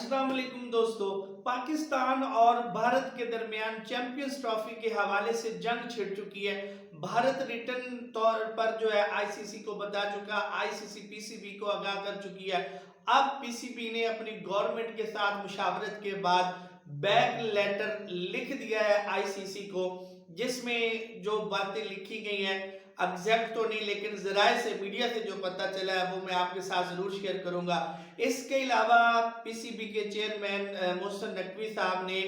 अस्सलाम वालेकुम दोस्तों। पाकिस्तान और भारत के दरमियान चैंपियंस ट्रॉफी के हवाले से जंग छिड़ चुकी है। भारत रिटर्न तौर पर जो है आईसीसी को बता चुका, आईसीसी पीसीबी को आगाह कर चुकी है। अब पीसीबी ने अपनी गवर्नमेंट के साथ मुशावरत के बाद बैक लेटर लिख दिया है आईसीसी को, जिसमें जो बातें लिखी गई हैं एग्जैक्ट तो नहीं, लेकिन जराए से मीडिया से जो पता चला है वो मैं आपके साथ जरूर शेयर करूंगा। इसके अलावा पीसीबी के चेयरमैन मोहसिन नकवी साहब ने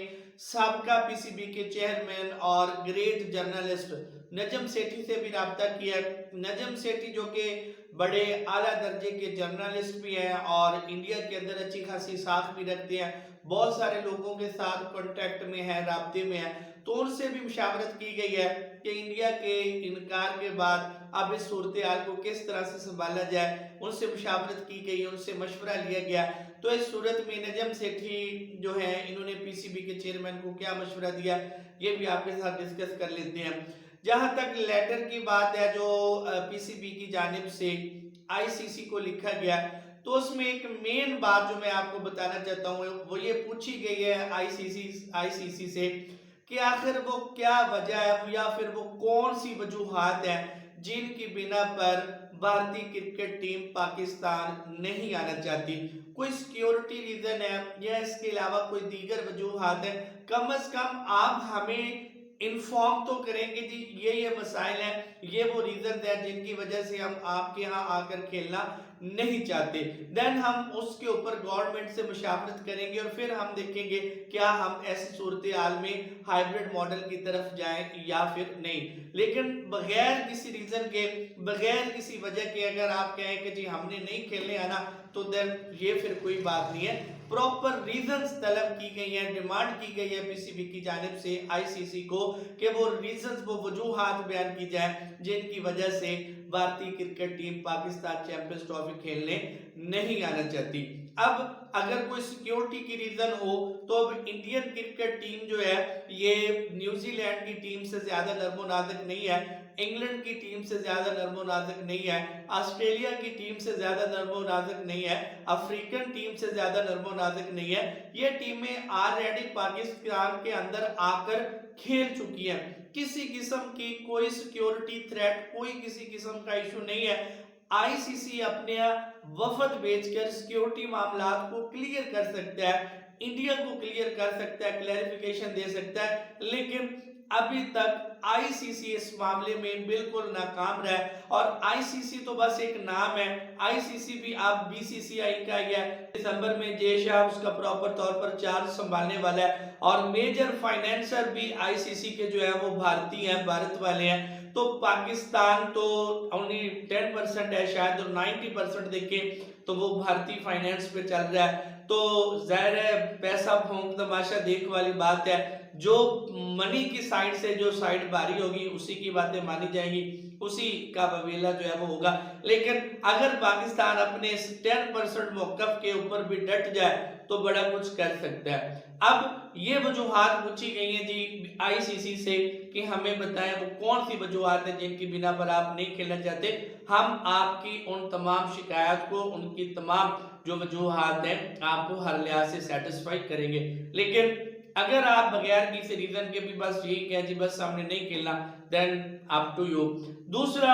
साबका पीसीबी के चेयरमैन और ग्रेट जर्नलिस्ट नजम सेठी से भी रब्ता किया। नजम सेठी जो कि बड़े आला दर्जे के जर्नलिस्ट भी हैं और इंडिया के अंदर अच्छी खासी साख भी रखते हैं, बहुत सारे लोगों के साथ कांटेक्ट में है, राब्ते में है, तो उनसे भी मुशावरत की गई है कि इंडिया के इनकार के बाद अब इस सूरत हाल को किस तरह से संभाला जाए। उनसे मुशावरत की गई, उनसे मशवरा लिया गया। तो इस सूरत में नजम सेठी जो है इन्होंने पीसीबी के चेयरमैन को क्या मशवरा दिया ये भी आपके साथ डिस्कस कर लेते हैं। जहां तक लेटर की बात है जो पीसीबी की जानिब से आईसीसी को लिखा गया, तो उसमें एक मेन बात जो मैं आपको बताना चाहता हूँ वो ये पूछी गई है आईसीसी से कि आखिर वो क्या वजह है या फिर वो कौन सी वजूहात है जिनकी बिना पर भारतीय क्रिकेट टीम पाकिस्तान नहीं आना चाहती। कोई सिक्योरिटी रीजन है या इसके अलावा कोई दीगर वजूहात है, कम से कम आप हमें इन्फॉर्म तो करेंगे जी ये मसाइल हैं, ये वो रीजन है जिनकी वजह से हम आपके यहाँ आकर खेलना नहीं चाहते। देन हम उसके ऊपर गवर्नमेंट से मुशावरत करेंगे और फिर हम देखेंगे क्या हम ऐसी सूरत हाल में हाइब्रिड मॉडल की तरफ जाएं या फिर नहीं। लेकिन बगैर किसी रीजन के, बगैर किसी वजह के अगर आप कहें कि जी हमने नहीं खेलने आना, तो देन ये फिर कोई बात नहीं है। प्रॉपर रीजंस तलब की गई है, डिमांड की गई है पीसीबी की जानिब से आईसीसी को कि वो रीजंस, वो वजूहात बयान की जाए जिनकी वजह से भारतीय cricket team Pakistan champions trophy खेलने नहीं आना चाहती। अब अगर कोई सिक्योरिटी की रीजन हो तो अब इंडियन क्रिकेट टीम जो है ये न्यूजीलैंड की टीम से ज्यादा नर्मो नाजुक नहीं है, इंग्लैंड की टीम से ज्यादा नर्मो नाजुक नहीं है, ऑस्ट्रेलिया की टीम से ज्यादा नर्मो नाजुक नहीं है, अफ्रीकन टीम से ज्यादा नर्मो नाजुक नहीं है। ये टीमें ऑलरेडी पाकिस्तान के अंदर आकर खेल चुकी हैं। किसी किस्म की कोई सिक्योरिटी थ्रेट, कोई किसी किस्म का इशू नहीं है। आईसीसी अपने वफद भेजकर सिक्योरिटी मामलात को क्लियर कर सकता है, इंडिया को क्लियर कर सकता है, क्लैरिफिकेशन दे सकता है, लेकिन अभी तक आईसीसी इस मामले में बिल्कुल नाकाम रहा है। और आईसीसी तो बस एक नाम है, आईसीसी भी अब बीसीसीआई का ही है। दिसंबर में जय शाह उसका प्रॉपर तौर पर चार्ज संभालने वाला है और मेजर फाइनेंसर भी आईसीसी के जो है वो भारतीय हैं, भारत वाले हैं। तो पाकिस्तान तो ओनली 10% है शायद, और 90% देखें तो वो भारतीय फाइनेंस पे चल रहा है। तो जाहिर है पैसा फूंक तमाशा देख वाली बात है, जो मनी की साइड से जो साइड भारी होगी उसी की बातें मानी जाएंगी, उसी का बवेला जो है वो होगा। लेकिन अगर पाकिस्तान अपने 10% मौकफ के ऊपर भी डट जाए तो बड़ा कुछ कर सकता है। अब ये वजूहात पूछी गई हैं जी आईसीसी से कि हमें बताएं वो कौन सी वजूहात है जिनकी बिना पर आप नहीं खेलना चाहते। हम आपकी उन तमाम शिकायत को, उनकी तमाम जो वजूहात हैं आपको हर लिहाज से सेटिस्फाई करेंगे। लेकिन अगर आप बगैर किसी रीजन के भी बस यही कहें जी बस सामने नहीं खेलना, देन अप टू यू। दूसरा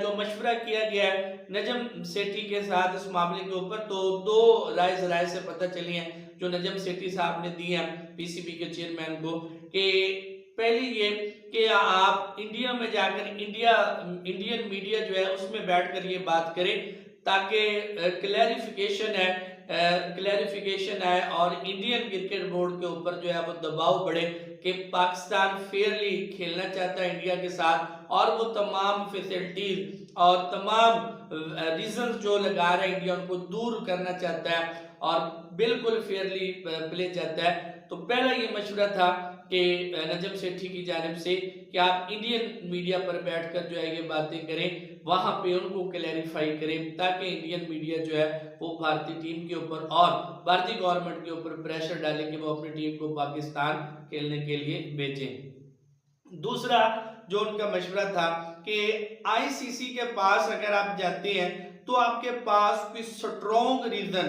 जो मशवरा किया गया है नजम सेठी के साथ इस मामले के ऊपर, तो दो राय से पता चली है जो नजम सेठी साहब ने दी है पीसीबी के चेयरमैन को, कि पहली ये कि आप इंडिया में जाकर इंडियन मीडिया जो है उसमें बैठकर ये बात करें ताकि क्लैरिफिकेशन है और इंडियन क्रिकेट बोर्ड के ऊपर जो है वो दबाव बढ़े कि पाकिस्तान फेयरली खेलना चाहता है इंडिया के साथ और वो तमाम फैसिलिटीज और तमाम रीजन जो लगा रहा है इंडिया उनको दूर करना चाहता है और बिल्कुल फेयरली प्ले चाहता है। तो पहला ये मशवरा था कि नजम सेठी की जानिब से कि आप इंडियन मीडिया पर बैठकर जो है ये बातें करें, वहां पे उनको क्लैरिफाई करें ताकि इंडियन मीडिया जो है वो भारतीय टीम के ऊपर और भारतीय गवर्नमेंट के ऊपर प्रेशर डाले कि वो अपनी टीम को पाकिस्तान खेलने के लिए भेजें। दूसरा जो उनका मशवरा था कि आईसीसी के पास अगर आप जाते हैं तो आपके पास कोई स्ट्रॉन्ग रीजन,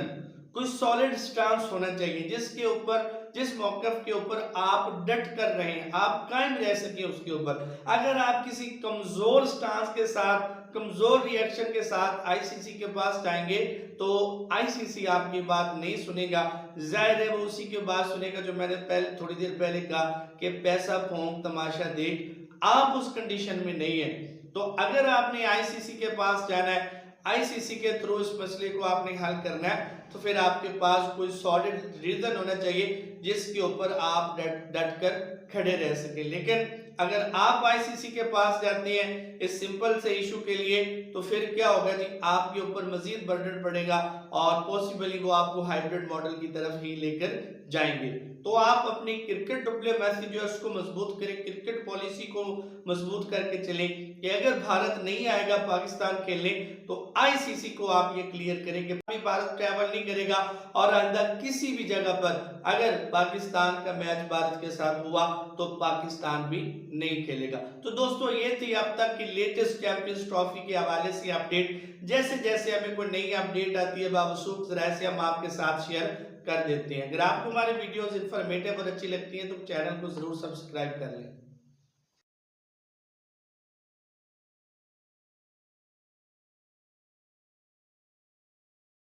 कोई सॉलिड स्टांस होना चाहिए जिसके ऊपर, जिस मौकफ के ऊपर आप डट कर रहे हैं, आप कायम रह सके उसके ऊपर। अगर आप किसी कमजोर स्टांस के साथ, कमजोर रिएक्शन के साथ आईसीसी के पास जाएंगे तो आईसीसी आपकी बात नहीं सुनेगा। जाहिर है वो उसी की बात सुनेगा जो मैंने पहले थोड़ी देर पहले कहा कि पैसा फूंक तमाशा देख। आप उस कंडीशन में नहीं है। तो अगर आपने आईसीसी के पास जाना है, आईसीसी के थ्रू इस मसले को आपने हल करना है, तो फिर आपके पास कोई सॉलिड रीजन होना चाहिए जिसके ऊपर आप डट कर खड़े रह सके। लेकिन अगर आप आईसीसी के पास जाते हैं इस सिंपल से इशू के लिए, तो फिर क्या होगा जी, आपके ऊपर मजीद बर्डन पड़ेगा और पॉसिबली वो आपको हाइब्रिड मॉडल की तरफ ही लेकर जाएंगे। तो आप अपनी क्रिकेट डिप्लोमेसी जो है उसको मजबूत करें, क्रिकेट पॉलिसी को मजबूत करके चलें कि अगर भारत नहीं आएगा पाकिस्तान खेलने तो आईसीसी को आप ये क्लियर करें कि भारत ट्रैवल नहीं करेगा और आइंदा किसी भी जगह पर अगर पाकिस्तान का मैच भारत के साथ हुआ तो पाकिस्तान भी नहीं खेलेगा। तो दोस्तों ये थी अब तक की लेटेस्ट चैंपियंस ट्रॉफी के हवाले से अपडेट। जैसे जैसे हमें कोई नई अपडेट आती है बावसूख जराये से हम आपके साथ शेयर कर देते हैं। अगर आपको हमारी वीडियोस इंफॉर्मेटिव और अच्छी लगती है तो चैनल को जरूर सब्सक्राइब कर लें।